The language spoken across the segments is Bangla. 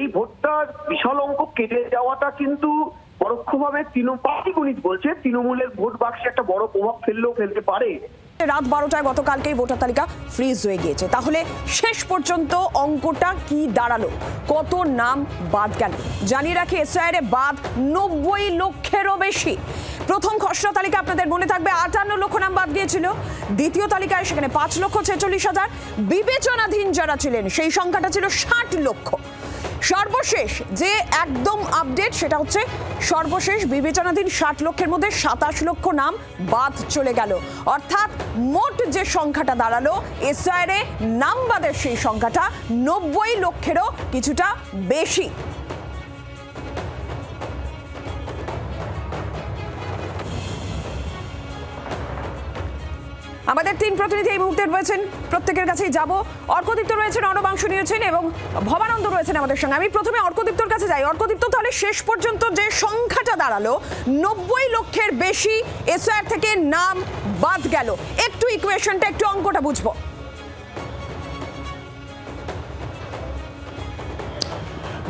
এই ভোটটার বিশাল অঙ্ক কেটে যাওয়াটা কিন্তু পরোক্ষভাবে পার্টি গণিত বলছে তৃণমূলের ভোট বাক্সে একটা বড় প্রভাব ফেলতে পারে। রাত 12টায় গতকালকেই ভোটার তালিকা ফ্রিজ হয়ে গিয়েছে। তাহলে শেষ পর্যন্ত অঙ্কটা কি দাঁড়ালো, কত নাম বাদ গেল? জানিয়ে রাখি, এসআইআর বাদ 90 লক্ষেরও বেশি। প্রথম খসড়া তালিকা আপনাদের মনে থাকবে 58 লক্ষ নাম বাদ গিয়েছিল। দ্বিতীয় তালিকায় সেখানে 5,46,000। বিবেচনাধীন যারা ছিলেন সেই সংখ্যাটা ছিল 60 লক্ষ। সর্বশেষ যে একদম আপডেট সেটা হচ্ছে সর্বশেষ বিবেচনাধীন 60 লক্ষের মধ্যে 27 লক্ষ নাম বাদ চলে গেল। অর্থাৎ মোট যে সংখ্যাটা দাঁড়ালো এসআইআরে নাম বাদের সেই সংখ্যাটা 90 লক্ষেরও কিছুটা বেশি। আমাদের তিন প্রতিনিধি এই মুহূর্তে রয়েছেন, প্রত্যেকের কাছেই যাব। অর্কদীপ্ত রয়েছেন, অনবাংশ নিয়েছেন এবং ভবানন্দ রয়েছেন আমাদের সঙ্গে। আমি প্রথমে অর্কদীপ্তর কাছে যাই। অর্কদীপ্ত, তাহলে শেষ পর্যন্ত যে সংখ্যাটা দাঁড়ালো 90 লক্ষের বেশি এসআইআর থেকে নাম বাদ গেল, একটু ইকুয়েশনটা, একটু অঙ্কটা বুঝবো।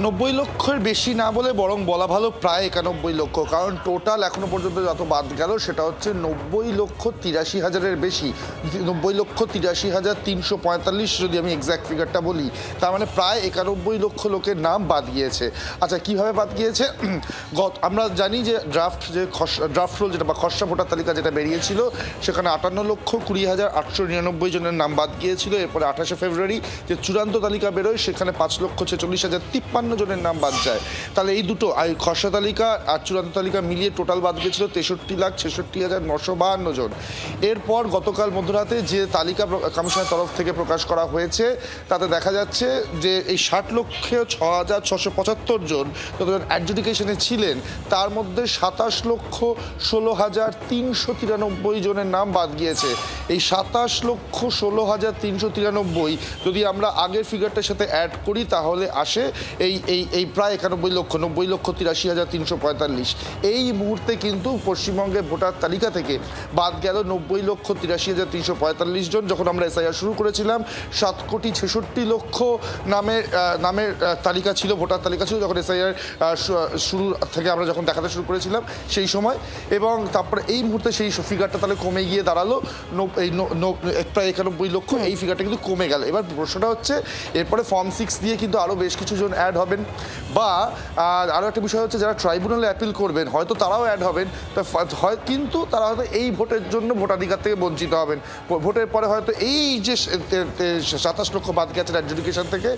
90 লক্ষের বেশি না বলে বরং বলা ভালো প্রায় 91 লক্ষ, কারণ টোটাল এখনো পর্যন্ত যত বাদ গেল সেটা হচ্ছে 90,83,000-এর বেশি। 90,83,345 যদি আমি এক্স্যাক্ট ফিগারটা বলি, তার মানে প্রায় 91 লক্ষ লোকের নাম বাদ গিয়েছে। আচ্ছা, কিভাবে বাদ গিয়েছে? আমরা জানি যে ড্রাফট রোল যেটা বা খসড়া ভোটার তালিকা যেটা বেরিয়েছিল, সেখানে 58,20,899 জনের নাম বাদ গিয়েছিল। এরপরে 28শে ফেব্রুয়ারি যে চূড়ান্ত তালিকা বেরোয়, সেখানে 5,46,053 জনের নাম বাদ যায়। তাহলে এই দুটো খসড়া তালিকা আর চূড়ান্ত তালিকা মিলিয়ে টোটাল বাদ গেছিল 63,66,952 জন। এরপর গতকাল মধ্যরাতে যে তালিকা কমিশনের তরফ থেকে প্রকাশ করা হয়েছে, তাতে দেখা যাচ্ছে যে এই 60,06,675 জন যতজন অ্যাডজুডিকেশনে ছিলেন, তার মধ্যে 27,16,393 জনের নাম বাদ গিয়েছে। এই 27,16,393 যদি আমরা আগের ফিগারটার সাথে অ্যাড করি, তাহলে আসে এই প্রায় 91 লক্ষ, 90,83,345। এই মুহূর্তে কিন্তু পশ্চিমবঙ্গের ভোটার তালিকা থেকে বাদ গেল 90,83,345 জন। যখন আমরা এসআইআর শুরু করেছিলাম 7,66,00,000 নামের তালিকা ছিল, ভোটার তালিকা ছিল যখন এসআইআর শুরু থেকে আমরা যখন দেখাতে শুরু করেছিলাম সেই সময়। এবং তারপরে এই মুহূর্তে সেই ফিগারটা তাহলে কমে গিয়ে দাঁড়ালো প্রায় 91 লক্ষ। এই ফিগারটা কিন্তু কমে গেল। এবার প্রশ্নটা হচ্ছে, এরপরে ফর্ম 6 দিয়ে কিন্তু আরও বেশ কিছু জন অ্যাড হবেন, বা আরও একটা বিষয় হচ্ছে যারা ট্রাইব্যুনালে অ্যাপিল করবেন হয়তো তারাও অ্যাড হবেন, কিন্তু তারা হয়তো এই ভোটের জন্য ভোটাধিকার থেকে বঞ্চিত হবেন। ভোটের পরে হয়তো এই যে 27 লক্ষ বাদ গেছে অ্যাডজুডিকেশন থেকে,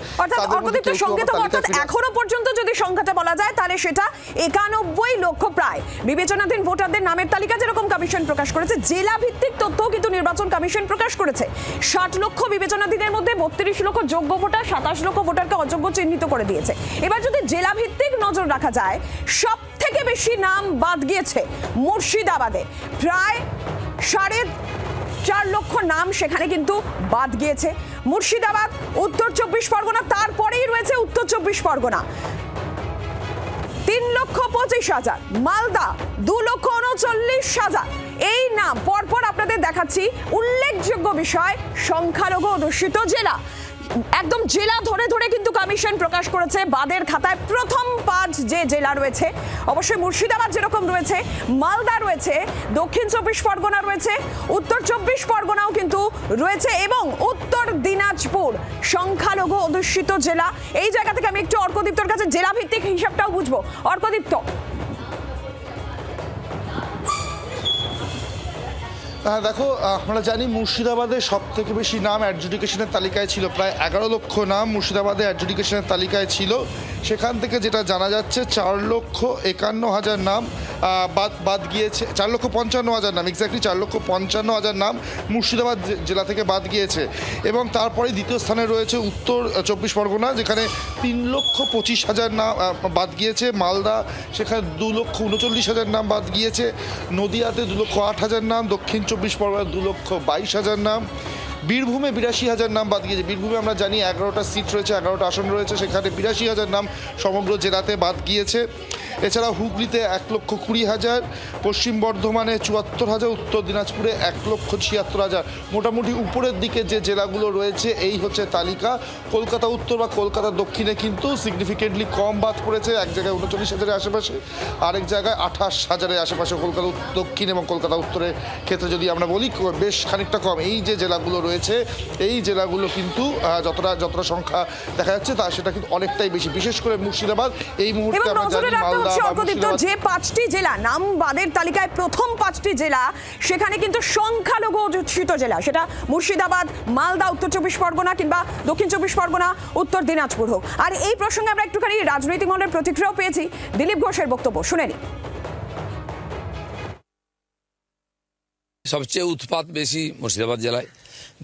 এখনো পর্যন্ত যদি সংখ্যাটা বলা যায় তাহলে সেটা 91 লক্ষ প্রায়। বিবেচনাধীন ভোটারদের নামের তালিকা যেরকম কমিশন প্রকাশ করেছে, জেলা ভিত্তিক তথ্যও কিন্তু নির্বাচন কমিশন প্রকাশ করেছে। 60 লক্ষ বিবেচনাধীনের মধ্যে 32 লক্ষ যোগ্য ভোটার, 27 লক্ষ ভোটারকে অযোগ্য চিহ্নিত করে দিয়েছে। এবার যদি জেলা ভিত্তিক নজর রাখা যায়, সব থেকে বেশি নাম বাদ গিয়েছে মুর্শিদাবাদে, প্রায় 4.5 লক্ষ নাম সেখানে কিন্তু বাদ গিয়েছে। মুর্শিদাবাদ, উত্তর 24 পরগনা, তারপরেই রয়েছে উত্তর 24 পরগনা 3,25,000, মালদা 2,39,000। এই নাম পরপর আপনাদের দেখাচ্ছি। উল্লেখযোগ্য বিষয়, সংখ্যালঘু অধ্যুষিত জেলা, একদম জেলা ধরে ধরে কিন্তু কমিশন প্রকাশ করেছে বাদের খাতায় প্রথম 5 যে জেলা রয়েছে। অবশ্যই মুর্শিদাবাদ যেরকম রয়েছে, মালদা রয়েছে, দক্ষিণ 24 পরগনা রয়েছে, উত্তর 24 পরগনাও কিন্তু রয়েছে এবং উত্তর দিনাজপুর সংখ্যালঘু অধ্যুষিত জেলা। এই জায়গা থেকে আমি একটু অর্কদীপ্তর কাছে জেলা ভিত্তিক হিসাবটাও বুঝবো। অর্কদীপ্ত, দেখো, আমরা জানি মুর্শিদাবাদে সব থেকে বেশি নাম অ্যাডজুডিকেশনের তালিকায় ছিল, প্রায় 11 লক্ষ নাম মুর্শিদাবাদে অ্যাডজুডিকেশনের তালিকায় ছিল। সেখান থেকে যেটা জানা যাচ্ছে 4,51,000 নাম বাদ গিয়েছে, 4,55,000 নাম, এক্স্যাক্টলি 4,55,000 নাম মুর্শিদাবাদ জেলা থেকে বাদ গিয়েছে। এবং তারপরে দ্বিতীয় স্থানে রয়েছে উত্তর 24 পরগনা, যেখানে 3,25,000 নাম বাদ গিয়েছে। মালদা, সেখানে 2,39,000 নাম বাদ গিয়েছে। নদিয়াতে 2,08,000 নাম, দক্ষিণ 24 পরগনা 2,22,000 নাম। বীরভূমে 82,000 নাম বাদ গিয়েছে। বীরভূমে আমরা জানি 11টা সিট রয়েছে, 11টা আসন রয়েছে, সেখানে 82,000 নাম সমগ্র জেলাতে বাদ গিয়েছে। এছাড়া হুগলিতে 1,20,000, পশ্চিম বর্ধমানে 74,000, উত্তর দিনাজপুরে 1,76,000। মোটামুটি উপরের দিকে যে জেলাগুলো রয়েছে এই হচ্ছে তালিকা। কলকাতা উত্তর বা কলকাতা দক্ষিণে কিন্তু সিগনিফিকেন্টলি কম বাদ পড়েছে, এক জায়গায় 39,000-এর আশেপাশে, আরেক জায়গায় 28,000-এর আশেপাশে কলকাতা দক্ষিণ এবং কলকাতা উত্তরের ক্ষেত্রে যদি আমরা বলি বেশ খানিকটা কম। এই যে জেলাগুলো রয়েছে এই জেলাগুলো কিন্তু যতটা সংখ্যা দেখা যাচ্ছে তা সেটা কিন্তু অনেকটাই বেশি, বিশেষ করে মুর্শিদাবাদ এই মুহূর্তে এবং আমরা নজরে জানি রাখতে মালদা হচ্ছে বা অর্কদীপ্ত, মুর্শিদাবাদ যে 5টি জেলা নাম বাদের তালিকায় প্রথম 5টি জেলা, সেখানে কিন্তু সংখ্যালঘু অধ্যুষিত জেলা, সেটা মুর্শিদাবাদ, মালদা, উত্তর 24 পরগনা কিংবা দক্ষিণ 24 পরগনা, উত্তর দিনাজপুর হোক। আর এই প্রসঙ্গে আমরা একটুখানি রাজনৈতিক মহলের প্রতিক্রিয়াও পেয়েছি। দিলীপ ঘোষের বক্তব্য শুনে নিই। সবচেয়ে উৎপাত বেশি মুর্শিদাবাদ জেলায়।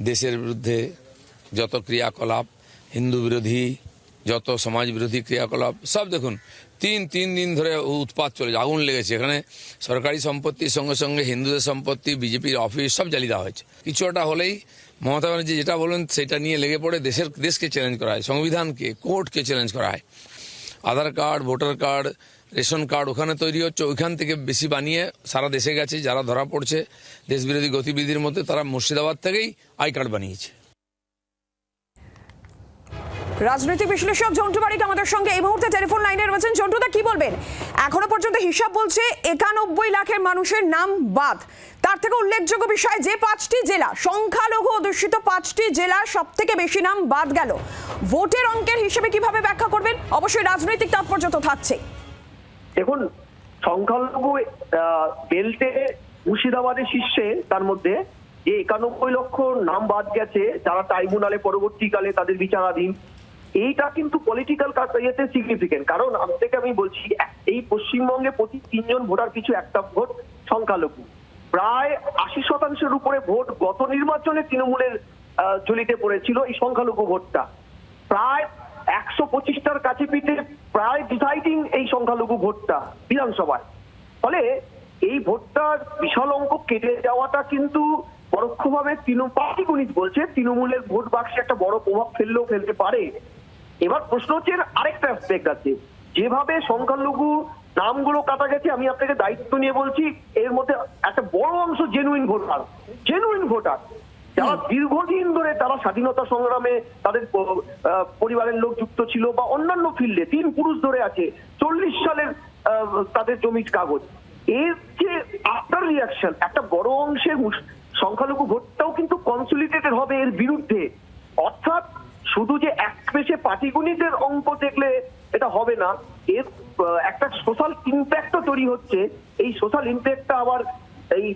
দেশের বিরুদ্ধে যত ক্রিয়াকলাপ, হিন্দু বিরোধী যত সমাজ বিরোধী ক্রিয়াকলাপ সব দেখুন, তিন দিন ধরে উৎপাত চলেছে, আগুন লেগেছে। এখানে সরকারি সম্পত্তির সঙ্গে সঙ্গে হিন্দুদের সম্পত্তি, বিজেপির অফিস সব জ্বালিয়ে দেওয়া হয়েছে। কিছু একটা হলেই মমতা ব্যানার্জি যেটা বলেন সেটা নিয়ে লেগে পড়ে দেশকে চ্যালেঞ্জ করা হয়, সংবিধানকে, কোর্টকে চ্যালেঞ্জ করা হয়। Aadhaar card, voter card, ration card ওখানে তৈরি হচ্ছে, ওইখান থেকে বেশি বানিয়ে সারা দেশে গেছে। যারা ধরা পড়ছে দেশবিরোধী গতিবিধির মধ্যে, তারা মুর্শিদাবাদ থেকেই আই কার্ড বানিয়েছে। রাজনৈতিক বিশ্লেষক জন্টু বারিক আমাদের সঙ্গে এই মুহূর্তে টেলিফোন লাইনে রয়েছেন। জন্টুদা, কি বলবেন? এখনো পর্যন্ত হিসাব বলছে 91 লাখের মানুষের নাম বাদ। তার থেকে উল্লেখযোগ্য বিষয়, যে 5টি জেলা সংখ্যালঘু অধ্যুষিত 5টি জেলা, সব থেকে বেশি নাম বাদ গেল। ভোটের অঙ্কের হিসেবে কিভাবে ব্যাখ্যা করবেন? অবশ্যই রাজনৈতিক তাৎপর্য তো থাকছে। দেখুন, সংখ্যালঘু বেল্টে মুর্শিদাবাদের শীর্ষে, তার মধ্যে যে 91 লক্ষ নাম বাদ গেছে যারা ট্রাইব্যুনালে পরবর্তীকালে তাদের বিচারাধীন, এইটা কিন্তু পলিটিক্যাল ইয়েতে সিগনিফিকেন্ট। কারণ আমি বলছি, এই পশ্চিমবঙ্গে প্রতি 3 জন ভোটার পিছু একটা ভোট সংখ্যালঘু। প্রায় 80% উপরে ভোট গত নির্বাচনে তৃণমূলের ঝুলিতে পড়েছিল এই সংখ্যালঘু ভোটটা। প্রায় 125টার কাছে পিঠে প্রায় ডিসাইডিং এই সংখ্যালঘু ভোটটা বিধানসভায়। ফলে এই ভোটটার বিশাল অঙ্ক কেটে যাওয়াটা কিন্তু পরোক্ষভাবে পার্টি গণিত বলছে তৃণমূলের ভোট বাক্সে একটা বড় প্রভাব ফেলতে পারে। এবার প্রশ্ন হচ্ছে আরেকটা অ্যাসপেক্ট আছে, যেভাবে সংখ্যালঘু নামগুলো কাটা গেছে, আমি আপনাকে দায়িত্ব নিয়ে বলছি, এর মধ্যে একটা বড় অংশ জেনুইন ভোটার যারা দীর্ঘদিন ধরে তারা স্বাধীনতা সংগ্রামে তাদের পরিবারের লোক যুক্ত ছিল বা অন্যান্য ফিল্ডে 3 পুরুষ ধরে আছে, 40 সালের তাদের জমির কাগজ। এর যে আফটার রিয়াকশন, একটা বড় অংশের সংখ্যালঘু ভোটটাও কিন্তু কনসলিডেটেড হবে এর বিরুদ্ধে। অর্থাৎ শুধু যে এক পেশে পাটিগণিতের অঙ্ক দেখলে এটা হবে না, এর একটা সোশ্যাল ইম্প্যাক্টও তৈরি হচ্ছে। এই সোশ্যাল ইম্প্যাক্টটা আবার এই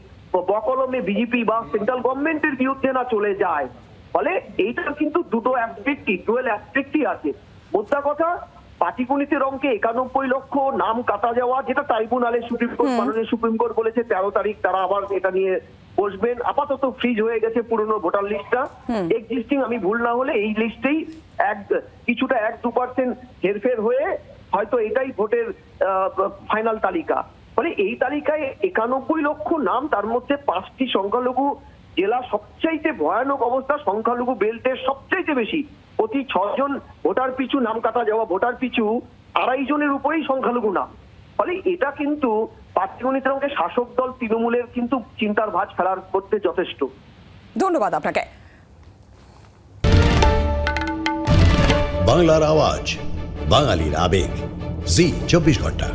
বকলমে বিজেপি বা সেন্ট্রাল গভর্নমেন্টের বিরুদ্ধে না চলে যায়। ফলে এইটার কিন্তু দুটো ডুয়েল অ্যাসপেক্টই আছে। মোদ্দা কথা, পাটিগণিতের অঙ্কে 91 লক্ষ নাম কাটা যাওয়া, যেটা ট্রাইব্যুনালে মাননীয় সুপ্রিম কোর্ট বলেছে 13 তারিখ তারা আবার এটা নিয়ে বসবেন। আপাতত ফ্রিজ হয়ে গেছে পুরনো ভোটার লিস্টটা, এক্সিস্টিং, আমি ভুল না হলে এই লিস্টেই কিছুটা 1-2% হেরফের হয়ে হয়তো এটাই ভোটের ফাইনাল তালিকা। ফলে এই তালিকায় 91 লক্ষ নাম, তার মধ্যে 5টি সংখ্যালঘু জেলা সবচাইতে ভয়ানক অবস্থা। সংখ্যালঘু বেল্টের সবচাইতে বেশি, প্রতি 6 জন ভোটার পিছু নাম কাটা যাওয়া, ভোটার পিছু 2.5 জনের উপরেই সংখ্যালঘু নাম। ফলে এটা কিন্তু পাটিগণিতের অঙ্কে শাসক দল তৃণমূলের কিন্তু চিন্তার ভাঁজ ফেলার করতে যথেষ্ট। ধন্যবাদ আপনাকে। বাংলার আওয়াজ, বাঙালির আবেগ, জি 24 ঘন্টা।